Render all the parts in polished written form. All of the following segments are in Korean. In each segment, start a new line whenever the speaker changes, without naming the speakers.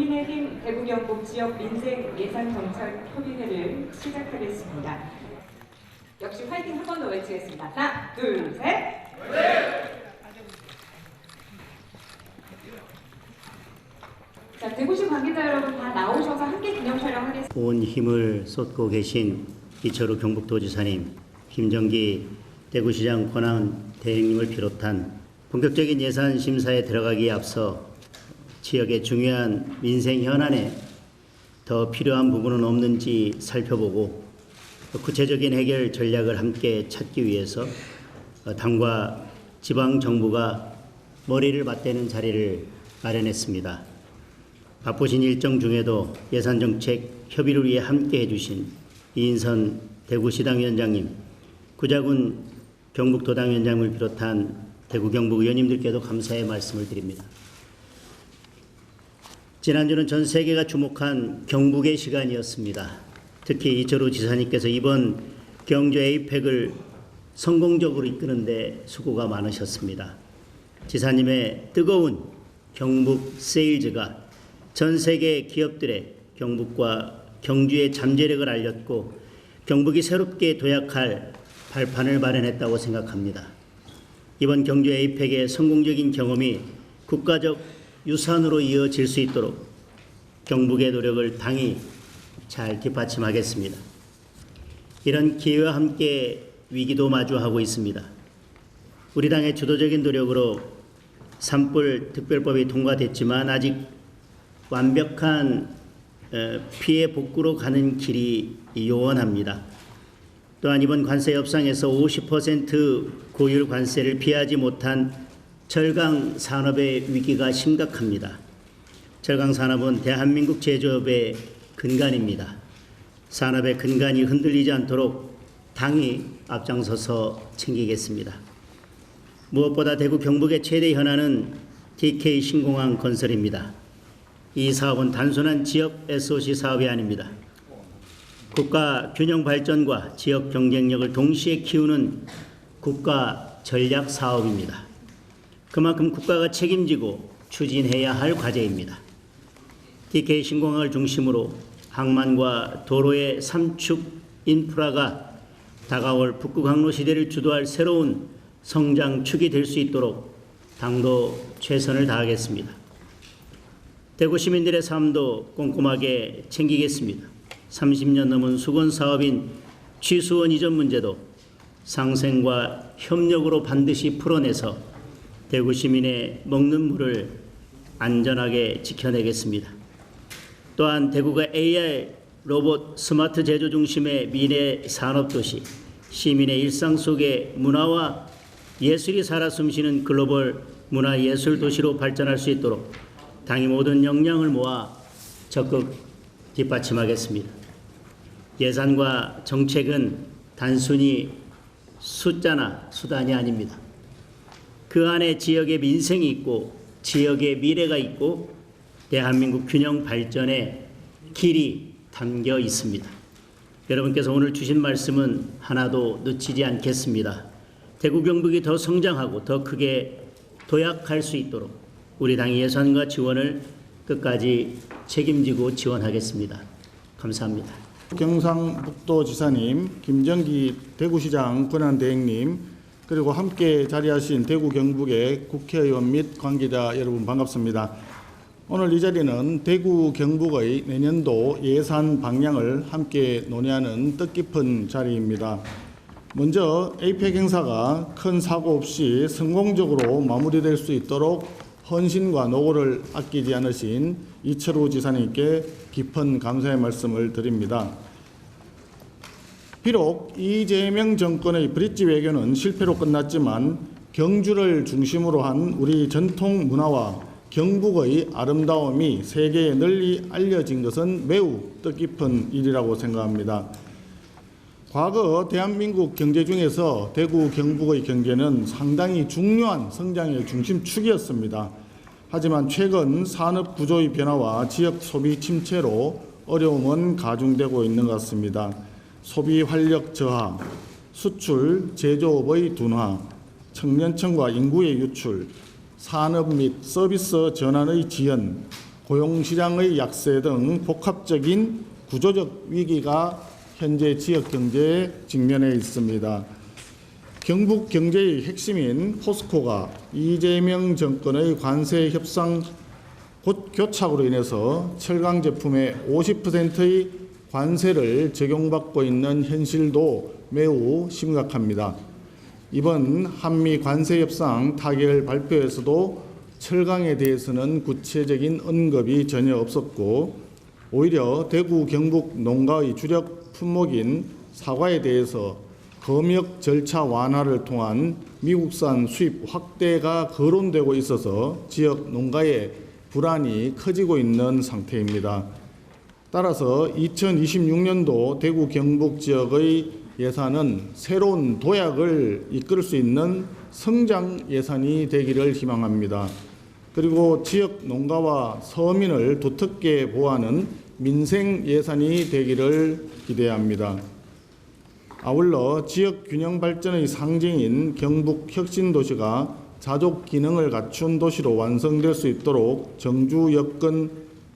국민의힘 대구 경북 지역 민생 예산 정책 협의회를 시작하겠습니다. 역시 화이팅 한 번 더 외치겠습니다. 하나, 둘, 셋. 자, 대구시 관계자 여러분 다 나오셔서 함께 기념 촬영하겠습니다.
온 힘을 쏟고 계신 이철우 경북도지사님, 김정기 대구시장 권한대행님을 비롯한 본격적인 예산 심사에 들어가기에 앞서 지역의 중요한 민생 현안에 더 필요한 부분은 없는지 살펴보고 구체적인 해결 전략을 함께 찾기 위해서 당과 지방정부가 머리를 맞대는 자리를 마련했습니다. 바쁘신 일정 중에도 예산정책 협의를 위해 함께 해주신 이인선 대구시당위원장님, 구자군 경북도당위원장을 비롯한 대구 경북 의원님들께도 감사의 말씀을 드립니다. 지난주는 전 세계가 주목한 경북의 시간이었습니다. 특히 이철우 지사님께서 이번 경주 에이펙을 성공적으로 이끄는 데 수고가 많으셨습니다. 지사님의 뜨거운 경북 세일즈가 전 세계 기업들의 경북과 경주의 잠재력을 알렸고 경북이 새롭게 도약할 발판을 마련했다고 생각합니다. 이번 경주 에이펙의 성공적인 경험이 국가적 유산으로 이어질 수 있도록 경북의 노력을 당이 잘 뒷받침하겠습니다. 이런 기회와 함께 위기도 마주하고 있습니다. 우리 당의 주도적인 노력으로 산불 특별법이 통과됐지만 아직 완벽한 피해 복구로 가는 길이 요원합니다. 또한 이번 관세 협상에서 50% 고율 관세를 피하지 못한 철강 산업의 위기가 심각합니다. 철강 산업은 대한민국 제조업의 근간입니다. 산업의 근간이 흔들리지 않도록 당이 앞장서서 챙기겠습니다. 무엇보다 대구 경북의 최대 현안은 TK 신공항 건설입니다. 이 사업은 단순한 지역 SOC 사업이 아닙니다. 국가 균형 발전과 지역 경쟁력을 동시에 키우는 국가 전략 사업입니다. 그만큼 국가가 책임지고 추진해야 할 과제입니다. TK 신공항을 중심으로 항만과 도로의 3축 인프라가 다가올 북극항로 시대를 주도할 새로운 성장축이 될 수 있도록 당도 최선을 다하겠습니다. 대구 시민들의 삶도 꼼꼼하게 챙기겠습니다. 30년 넘은 수건 사업인 취수원 이전 문제도 상생과 협력으로 반드시 풀어내서 대구 시민의 먹는 물을 안전하게 지켜내겠습니다. 또한 대구가 AR 로봇 스마트 제조 중심의 미래 산업도시, 시민의 일상 속에 문화와 예술이 살아 숨쉬는 글로벌 문화예술 도시로 발전할 수 있도록 당이 모든 역량을 모아 적극 뒷받침하겠습니다. 예산과 정책은 단순히 숫자나 수단이 아닙니다. 그 안에 지역의 민생이 있고 지역의 미래가 있고 대한민국 균형 발전의 길이 담겨 있습니다. 여러분께서 오늘 주신 말씀은 하나도 놓치지 않겠습니다. 대구 경북이 더 성장하고 더 크게 도약할 수 있도록 우리 당의 예산과 지원을 끝까지 책임지고 지원하겠습니다. 감사합니다.
경상북도지사님, 김정기 대구시장 권한대행님, 그리고 함께 자리하신 대구 경북의 국회의원 및 관계자 여러분 반갑습니다. 오늘 이 자리는 대구 경북의 내년도 예산 방향을 함께 논의하는 뜻깊은 자리입니다. 먼저 에이펙 행사가 큰 사고 없이 성공적으로 마무리될 수 있도록 헌신과 노고를 아끼지 않으신 이철우 지사님께 깊은 감사의 말씀을 드립니다. 비록 이재명 정권의 브릿지 외교는 실패로 끝났지만 경주를 중심으로 한 우리 전통 문화와 경북의 아름다움이 세계에 널리 알려진 것은 매우 뜻깊은 일이라고 생각합니다. 과거 대한민국 경제 중에서 대구 경북의 경제는 상당히 중요한 성장의 중심축이었습니다. 하지만 최근 산업 구조의 변화와 지역 소비 침체로 어려움은 가중되고 있는 것 같습니다. 소비 활력 저하, 수출, 제조업의 둔화, 청년층과 인구의 유출, 산업 및 서비스 전환의 지연, 고용시장의 약세 등 복합적인 구조적 위기가 현재 지역 경제에 직면해 있습니다. 경북 경제의 핵심인 포스코가 이재명 정권의 관세 협상 교착으로 인해서 철강 제품의 50%의 관세를 적용받고 있는 현실도 매우 심각합니다. 이번 한미 관세 협상 타결 발표에서도 철강에 대해서는 구체적인 언급이 전혀 없었고, 오히려 대구 경북 농가의 주력 품목인 사과에 대해서 검역 절차 완화를 통한 미국산 수입 확대가 거론되고 있어서 지역 농가의 불안이 커지고 있는 상태입니다. 따라서 2026년도 대구 경북 지역의 예산은 새로운 도약을 이끌 수 있는 성장 예산이 되기를 희망합니다. 그리고 지역 농가와 서민을 두텁게 보호하는 민생 예산이 되기를 기대합니다. 아울러 지역 균형 발전의 상징인 경북 혁신도시가 자족 기능을 갖춘 도시로 완성될 수 있도록 정주 여건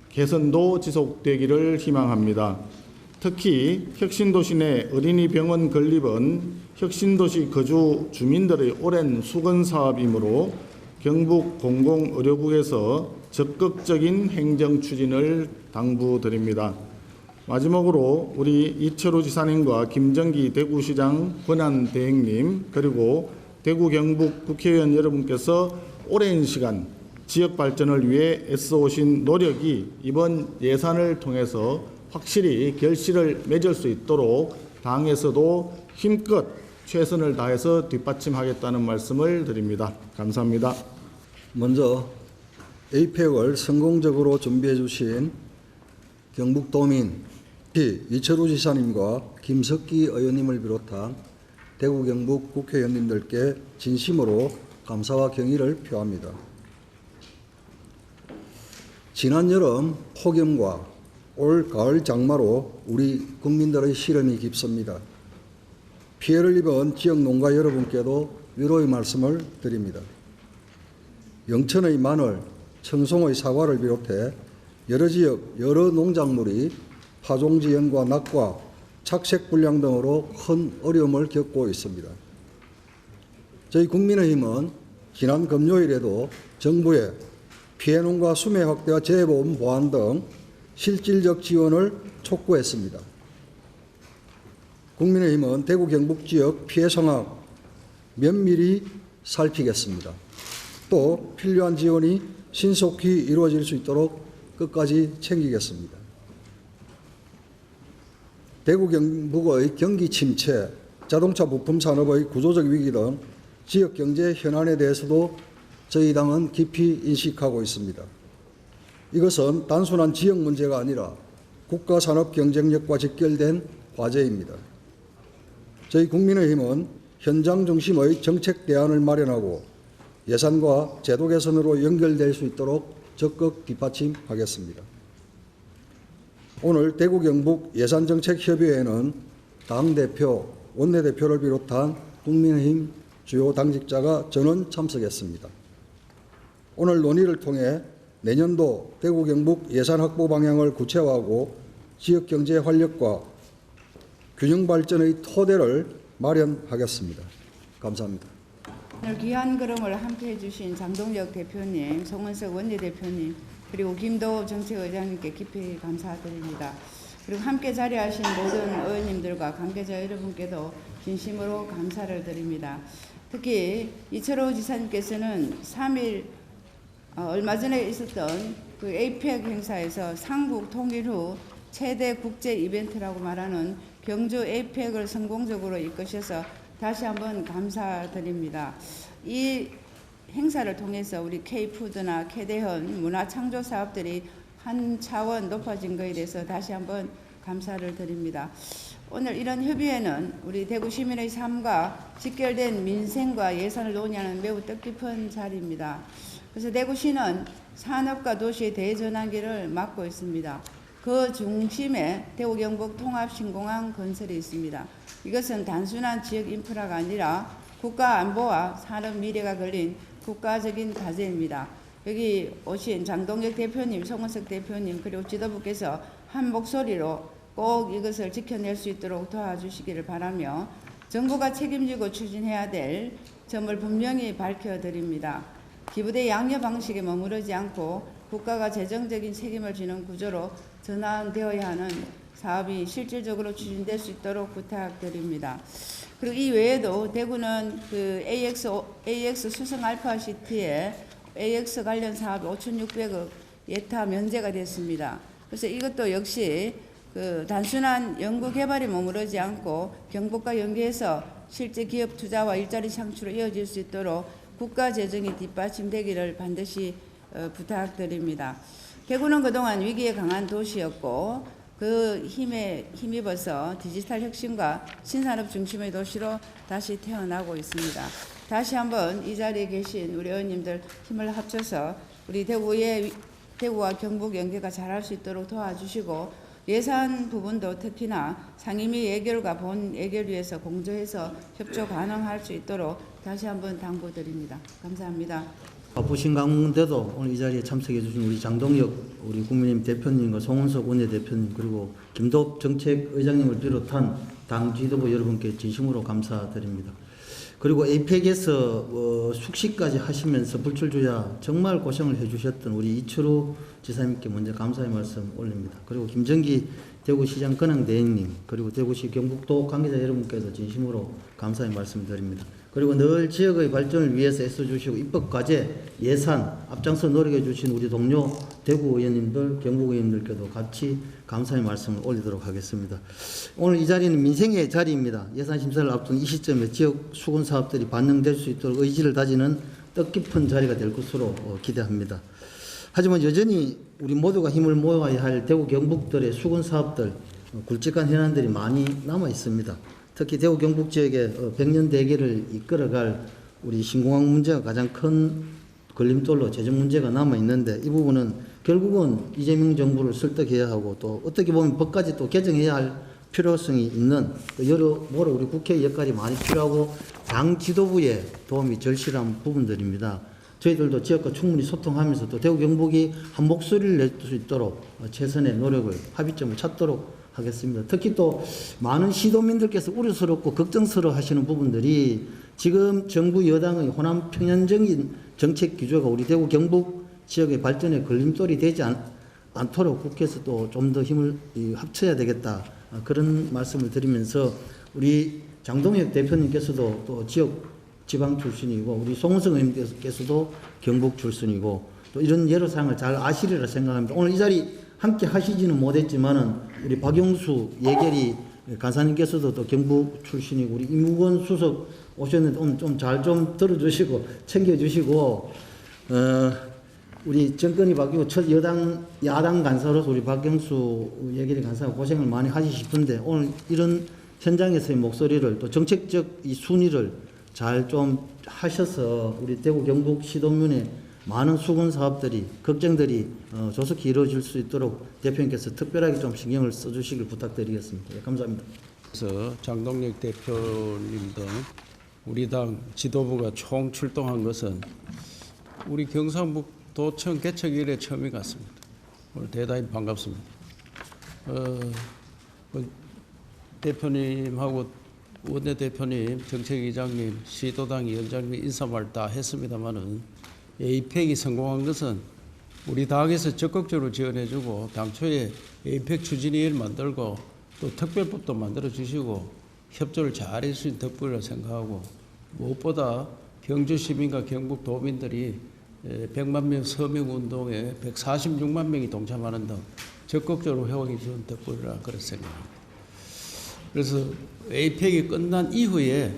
개선도 지속되기를 희망합니다. 특히 혁신도시 내 어린이병원 건립은 혁신도시 거주 주민들의 오랜 수건 사업이므로 경북 공공의료국에서 적극적인 행정 추진을 당부드립니다. 마지막으로 우리 이철우 지사님과 김정기 대구시장 권한대행님, 그리고 대구 경북 국회의원 여러분께서 오랜 시간 지역 발전을 위해 애써오신 노력이 이번 예산을 통해서 확실히 결실을 맺을 수 있도록 당에서도 힘껏 최선을 다해서 뒷받침하겠다는 말씀을 드립니다. 감사합니다.
먼저 에이펙을 성공적으로 준비해 주신 경북도민 이철우 지사님과 김석기 의원님을 비롯한 대구 경북 국회의원님들께 진심으로 감사와 경의를 표합니다. 지난 여름 폭염과 올 가을 장마로 우리 국민들의 시름이 깊습니다. 피해를 입은 지역 농가 여러분께도 위로의 말씀을 드립니다. 영천의 마늘, 청송의 사과를 비롯해 여러 지역 여러 농작물이 파종지연과 낙과 착색불량 등으로 큰 어려움을 겪고 있습니다. 저희 국민의힘은 지난 금요일에도 정부의 피해농가 수매 확대와 재보험 보완 등 실질적 지원을 촉구했습니다. 국민의힘은 대구 경북 지역 피해 상황 면밀히 살피겠습니다. 또 필요한 지원이 신속히 이루어질 수 있도록 끝까지 챙기겠습니다. 대구 경북의 경기 침체, 자동차 부품 산업의 구조적 위기 등 지역 경제 현안에 대해서도 저희 당은 깊이 인식하고 있습니다. 이것은 단순한 지역 문제가 아니라 국가 산업 경쟁력과 직결된 과제입니다. 저희 국민의힘은 현장 중심의 정책 대안을 마련하고 예산과 제도 개선으로 연결될 수 있도록 적극 뒷받침하겠습니다. 오늘 대구 경북 예산정책협의회에는 당대표, 원내대표를 비롯한 국민의힘 주요 당직자가 전원 참석했습니다. 오늘 논의를 통해 내년도 대구 경북 예산 확보 방향을 구체화하고 지역 경제 활력과 균형 발전의 토대를 마련하겠습니다. 감사합니다.
오늘 귀한 걸음을 함께해 주신 장동혁 대표님, 송은석 원내대표님, 그리고 김도읍 정책의장님께 깊이 감사드립니다. 그리고 함께 자리하신 모든 의원님들과 관계자 여러분께도 진심으로 감사를 드립니다. 특히 이철호 지사님께서는 3일 얼마 전에 있었던 그 에이펙 행사에서 삼국 통일 후 최대 국제 이벤트라고 말하는 경주 에이펙을 성공적으로 이끄셔서 다시 한번 감사드립니다. 이 행사를 통해서 우리 K푸드나 캐대헌 문화창조 사업들이 한 차원 높아진 것에 대해서 다시 한번 감사를 드립니다. 오늘 이런 협의회는 우리 대구 시민의 삶과 직결된 민생과 예산을 논의하는 매우 뜻깊은 자리입니다. 그래서 대구시는 산업과 도시의 대전환기를 맡고 있습니다. 그 중심에 대구 경북 통합신공항 건설이 있습니다. 이것은 단순한 지역 인프라가 아니라 국가 안보와 산업 미래가 걸린 국가적인 과제입니다. 여기 오신 장동혁 대표님, 송은석 대표님 그리고 지도부께서 한 목소리로 꼭 이것을 지켜낼 수 있도록 도와주시기를 바라며 정부가 책임지고 추진해야 될 점을 분명히 밝혀드립니다. 기부대 양녀 방식에 머무르지 않고 국가가 재정적인 책임을 지는 구조로 전환되어야 하는 사업이 실질적으로 추진될 수 있도록 부탁드립니다. 그리고 이 외에도 대구는 그 AX 수성 알파 시티에 AX 관련 사업 5,600억 예타 면제가 됐습니다. 그래서 이것도 역시 그 단순한 연구 개발에 머무르지 않고 경북과 연계해서 실제 기업 투자와 일자리 창출로 이어질 수 있도록 국가 재정이 뒷받침되기를 반드시 부탁드립니다. 대구는 그동안 위기에 강한 도시였고 그 힘에 힘입어서 디지털 혁신과 신산업 중심의 도시로 다시 태어나고 있습니다. 다시 한번 이 자리에 계신 우리 의원님들 힘을 합쳐서 우리 대구와 경북 연계가 잘할 수 있도록 도와주시고 예산 부분도 특히나 상임위 예결과 본 예결위에서 공조해서 협조 가능할 수 있도록 다시 한번 당부드립니다. 감사합니다.
바쁘신 가운데도 오늘 이 자리에 참석해 주신 우리 장동혁 우리 국민의힘 대표님과 송은석 원내대표님 그리고 김도읍 정책의장님을 비롯한 당 지도부 여러분께 진심으로 감사드립니다. 그리고 에이펙에서 숙식까지 하시면서 불출주야 정말 고생을 해주셨던 우리 이철우 지사님께 먼저 감사의 말씀 올립니다. 그리고 김정기 대구시장 근황대행님 그리고 대구시 경북도 관계자 여러분께도 진심으로 감사의 말씀드립니다. 그리고 늘 지역의 발전을 위해서 애써주시고 입법과제, 예산, 앞장서 노력해 주신 우리 동료 대구 의원님들, 경북 의원님들께도 같이 감사의 말씀을 올리도록 하겠습니다. 오늘 이 자리는 민생의 자리입니다. 예산 심사를 앞둔 이 시점에 지역 수건 사업들이 반영될 수 있도록 의지를 다지는 뜻깊은 자리가 될 것으로 기대합니다. 하지만 여전히 우리 모두가 힘을 모아야 할 대구 경북들의 수건 사업들, 굵직한 현안들이 많이 남아 있습니다. 특히 대구 경북 지역의 100년 대계를 이끌어갈 우리 신공항 문제가 가장 큰 걸림돌로 재정 문제가 남아 있는데 이 부분은 결국은 이재명 정부를 설득해야 하고 또 어떻게 보면 법까지 또 개정해야 할 필요성이 있는 여러모로 우리 국회의 역할이 많이 필요하고 당 지도부의 도움이 절실한 부분들입니다. 저희들도 지역과 충분히 소통하면서 또 대구 경북이 한 목소리를 낼 수 있도록 최선의 노력을 합의점을 찾도록 하겠습니다. 특히 또 많은 시도민들께서 우려스럽고 걱정스러워 하시는 부분들이 지금 정부 여당의 호남 편향적인 정책 기조가 우리 대구 경북 지역의 발전에 걸림돌이 되지 않도록 국회에서 또 좀 더 힘을 합쳐야 되겠다. 그런 말씀을 드리면서 우리 장동혁 대표님께서도 또 지방 출신이고 우리 송은석 의원님께서도 경북 출신이고 또 이런 여러 사항을 잘 아시리라 생각합니다. 오늘 이 자리 함께 하시지는 못했지만은 우리 박용수 예결위 간사님께서도 또 경북 출신이고 우리 이무건 수석 오셨는데 오늘 좀 잘 좀 들어주시고 챙겨주시고 우리 정권이 바뀌고 첫 야당 간사로서 우리 박용수 예결위 간사가 고생을 많이 하시 싶은데 오늘 이런 현장에서의 목소리를 또 정책적 이 순위를 잘 좀 하셔서 우리 대구 경북 시도민의 많은 수건 사업들이 걱정들이 조속히 이루어질 수 있도록 대표님께서 특별하게 좀 신경을 써주시길 부탁드리겠습니다. 네, 감사합니다.
그래서 장동혁 대표님 등 우리 당 지도부가 총 출동한 것은 우리 경상북도청 개척 이래 처음인 것 같습니다. 오늘 대단히 반갑습니다. 대표님하고 원내대표님, 정책위장님, 시도당 위원장님 인사말 다 했습니다마는 에이펙이 성공한 것은 우리 당에서 적극적으로 지원해주고 당초에 에이펙 추진위를 만들고 또 특별법도 만들어주시고 협조를 잘 해주신 덕분이라고 생각하고 무엇보다 경주 시민과 경북 도민들이 100만 명 서명운동에 146만 명이 동참하는 등 적극적으로 회원해 주는 덕분이라 그렇게 생각합니다. 그래서 에이펙이 끝난 이후에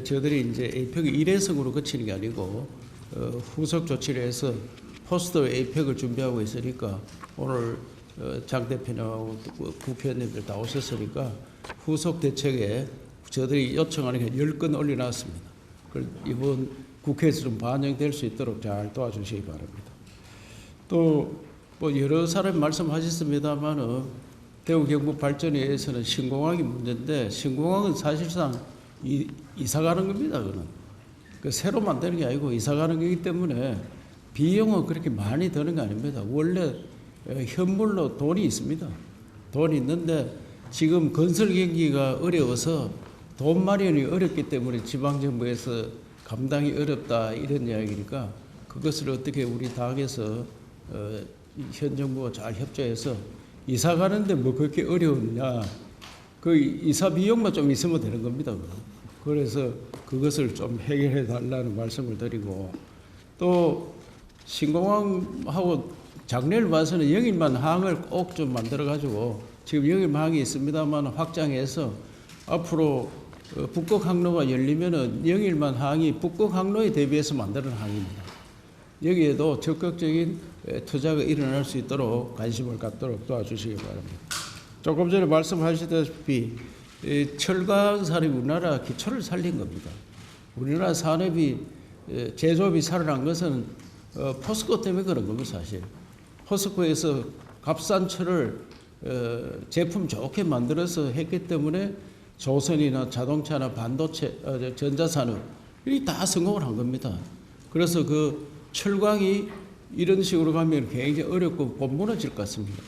저희들이 이제 에이펙을 일회성으로 거치는 게 아니고 후속 조치를 해서 포스트 에이펙을 준비하고 있으니까 오늘 장 대표님하고 국회의원님들 다 오셨으니까 후속 대책에 저희들이 요청하는 게 10건 올려놨습니다. 이번 국회에서 좀 반영될 수 있도록 잘 도와주시기 바랍니다. 또 뭐 여러 사람이 말씀하셨습니다만은 대구 경북 발전에 의해서는 신공항이 문제인데 신공항은 사실상 이사 가는 겁니다. 그는 새로 만드는 게 아니고 이사 가는 거기 때문에 비용은 그렇게 많이 드는 거 아닙니다. 원래 현물로 돈이 있습니다. 돈이 있는데 지금 건설 경기가 어려워서 돈 마련이 어렵기 때문에 지방정부에서 감당이 어렵다 이런 이야기니까 그것을 어떻게 우리 당에서 현 정부가 잘 협조해서 이사 가는데 뭐 그렇게 어려웠냐. 그 이사 비용만 좀 있으면 되는 겁니다. 그래서 그것을 좀 해결해 달라는 말씀을 드리고 또 신공항하고 장래를 봐서는 영일만 항을 꼭 좀 만들어 가지고 지금 영일만 항이 있습니다만 확장해서 앞으로 북극 항로가 열리면은 영일만 항이 북극 항로에 대비해서 만드는 항입니다. 여기에도 적극적인 투자가 일어날 수 있도록 관심을 갖도록 도와주시기 바랍니다. 조금 전에 말씀하시다시피 철강 산업이 우리나라 기초를 살린 겁니다. 우리나라 산업이 제조업이 살아난 것은 포스코 때문에 그런 겁니다. 사실 포스코에서 값싼 철을 제품 좋게 만들어서 했기 때문에 조선이나 자동차나 반도체, 전자산업 이 다 성공을 한 겁니다. 그래서 그 철광이 이런 식으로 가면 굉장히 어렵고 못 무너질 것 같습니다.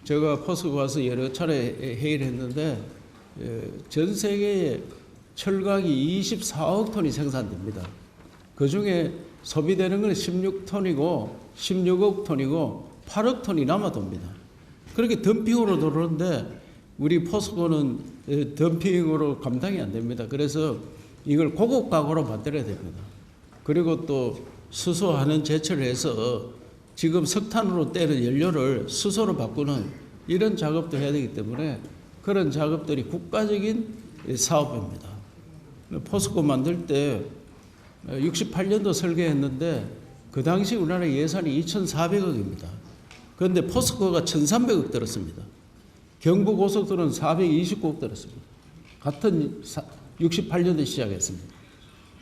제가 포스코 가서 여러 차례 회의를 했는데 전 세계에 철광이 24억 톤이 생산됩니다. 그중에 소비되는 건 16톤이고 16억 톤이고 8억 톤이 남아돕니다. 그렇게 덤핑으로 들어오는데 우리 포스코는 덤핑으로 감당이 안 됩니다. 그래서 이걸 고급 가구로 만들어야 됩니다. 그리고 또 수소하는 제철을 해서 지금 석탄으로 떼는 연료를 수소로 바꾸는 이런 작업도 해야 되기 때문에 그런 작업들이 국가적인 사업입니다. 포스코 만들 때 68년도 설계했는데 그 당시 우리나라 예산이 2,400억입니다. 그런데 포스코가 1,300억 들었습니다. 경부고속도로는 429억 들었습니다. 같은 68년도에 시작했습니다.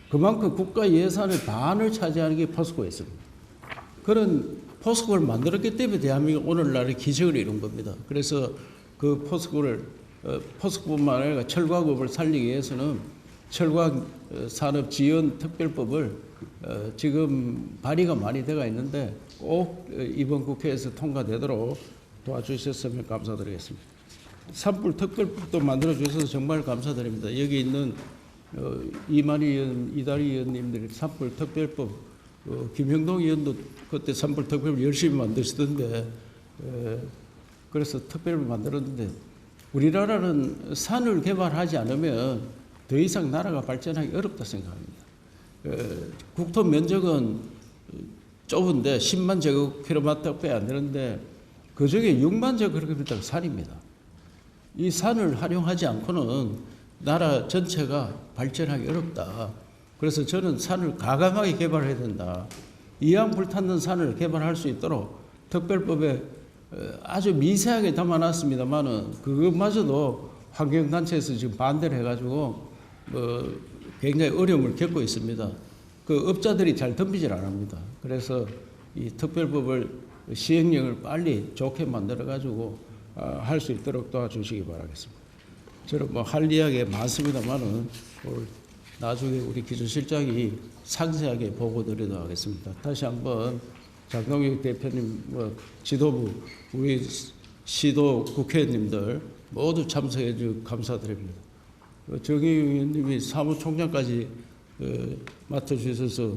그만큼 국가 예산의 반을 차지하는 게 포스코였습니다. 그런 포스코를 만들었기 때문에 대한민국 오늘날의 기적을 이룬 겁니다. 그래서 그 포스코뿐만 아니라 철광업을 살리기 위해서는 철광산업지원특별법을 지금 발의가 많이 되어 있는데 꼭 이번 국회에서 통과되도록 도와주셨으면 감사드리겠습니다. 산불 특별법도 만들어 주셔서 정말 감사드립니다. 여기 있는 이만희 의원, 이다리 의원님들이 산불 특별법, 김형동 의원도 그때 산불 특별법 열심히 만드시던데 그래서 특별법 만들었는데 우리나라는 산을 개발하지 않으면 더 이상 나라가 발전하기 어렵다 생각합니다. 국토 면적은 좁은데 10만 제곱킬로미터밖에 안 되는데 그중에 6만 제곱킬로미터가 산입니다. 이 산을 활용하지 않고는 나라 전체가 발전하기 어렵다. 그래서 저는 산을 과감하게 개발해야 된다. 이왕 불탔는 산을 개발할 수 있도록 특별법에 아주 미세하게 담아놨습니다만은 그것마저도 환경단체에서 지금 반대를 해가지고 굉장히 어려움을 겪고 있습니다. 그 업자들이 잘 덤비질 않습니다. 그래서 이 특별법을 시행령을 빨리 좋게 만들어가지고 할 수 있도록 도와주시기 바라겠습니다. 저는 뭐 할 이야기 많습니다만은 나중에 우리 기조실장이 상세하게 보고 드리도록 하겠습니다. 다시 한번 장동혁 대표님, 지도부, 우리 시도 국회의원님들 모두 참석해 주셔서 감사드립니다. 정의용 의원님이 사무총장까지 맡아주셔서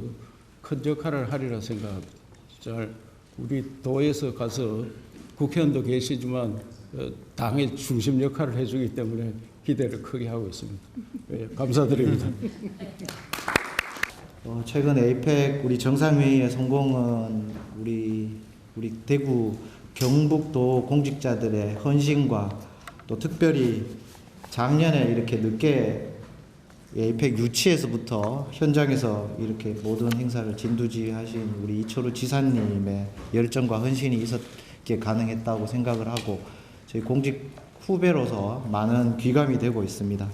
큰 역할을 하리라 생각합니다. 우리 도에서 가서 국회의원도 계시지만 당의 중심 역할을 해주기 때문에 기대를 크게 하고 있습니다. 네, 감사드립니다.
최근 에이펙 우리 정상회의의 성공은 우리 대구 경북도 공직자들의 헌신과 또 특별히 작년에 이렇게 늦게 에이펙 유치에서부터 현장에서 이렇게 모든 행사를 진두지휘하신 우리 이철우 지사님의 열정과 헌신이 있었기에 가능했다고 생각을 하고 저희 공직 후배로서 많은 귀감이 되고 있습니다.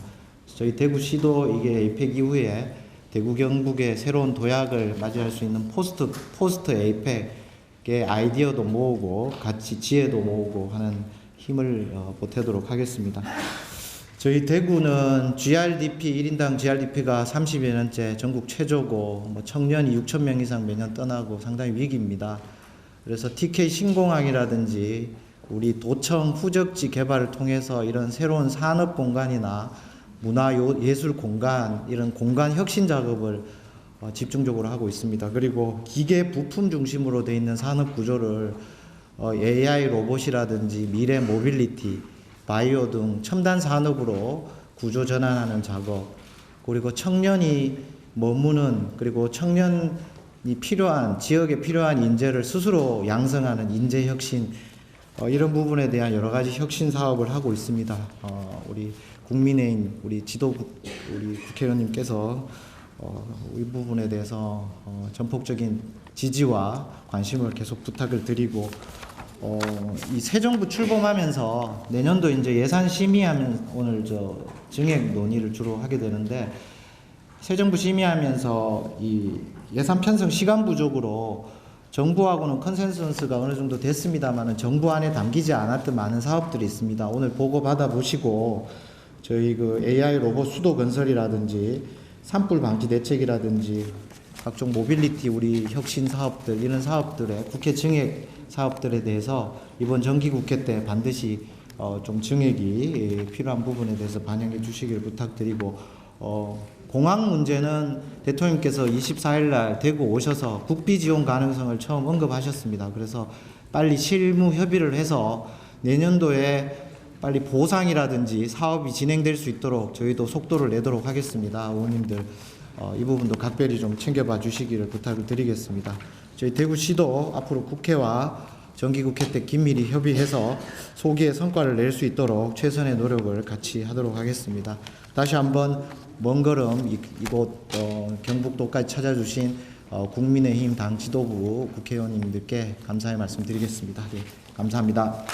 저희 대구시도 이게 에이펙 이후에 대구 경북의 새로운 도약을 맞이할 수 있는 포스트 에이펙의 아이디어도 모으고 같이 지혜도 모으고 하는 힘을 보태도록 하겠습니다.
저희 대구는 GRDP 1인당 GRDP가 30여 년째 전국 최저고 청년이 6천 명 이상 매년 떠나고 상당히 위기입니다. 그래서 TK 신공항이라든지 우리 도청 후적지 개발을 통해서 이런 새로운 산업 공간이나 문화 예술 공간 이런 공간 혁신 작업을 집중적으로 하고 있습니다. 그리고 기계 부품 중심으로 돼 있는 산업 구조를 AI 로봇이라든지 미래 모빌리티 바이오 등 첨단 산업으로 구조 전환하는 작업, 그리고 청년이 머무는 그리고 청년이 필요한 지역에 필요한 인재를 스스로 양성하는 인재 혁신 이런 부분에 대한 여러 가지 혁신 사업을 하고 있습니다. 우리 국민의힘 우리 지도부 우리 국회의원님께서 이 부분에 대해서 전폭적인 지지와 관심을 계속 부탁을 드리고 이 새 정부 출범하면서 내년도 이제 예산 심의하면 오늘 증액 논의를 주로 하게 되는데 새 정부 심의하면서 이 예산 편성 시간 부족으로 정부하고는 컨센서스가 어느 정도 됐습니다만은 정부 안에 담기지 않았던 많은 사업들이 있습니다. 오늘 보고 받아보시고 저희 그 AI 로봇 수도 건설이라든지 산불 방지 대책이라든지 각종 모빌리티 우리 혁신 사업들 이런 사업들의 국회 증액 사업들에 대해서 이번 정기국회 때 반드시 좀 증액이 필요한 부분에 대해서 반영해 주시길 부탁드리고 공항 문제는 대통령께서 24일 날 대구 오셔서 국비 지원 가능성을 처음 언급하셨습니다. 그래서 빨리 실무 협의를 해서 내년도에 빨리 보상이라든지 사업이 진행될 수 있도록 저희도 속도를 내도록 하겠습니다. 의원님들 이 부분도 각별히 좀 챙겨봐 주시기를 부탁을 드리겠습니다. 저희 대구시도 앞으로 국회와 정기국회 때 긴밀히 협의해서 소기의 성과를 낼 수 있도록 최선의 노력을 같이 하도록 하겠습니다. 다시 한번 먼 걸음 이곳 경북도까지 찾아주신 국민의힘 당 지도부 국회의원님들께 감사의 말씀 드리겠습니다. 네, 감사합니다.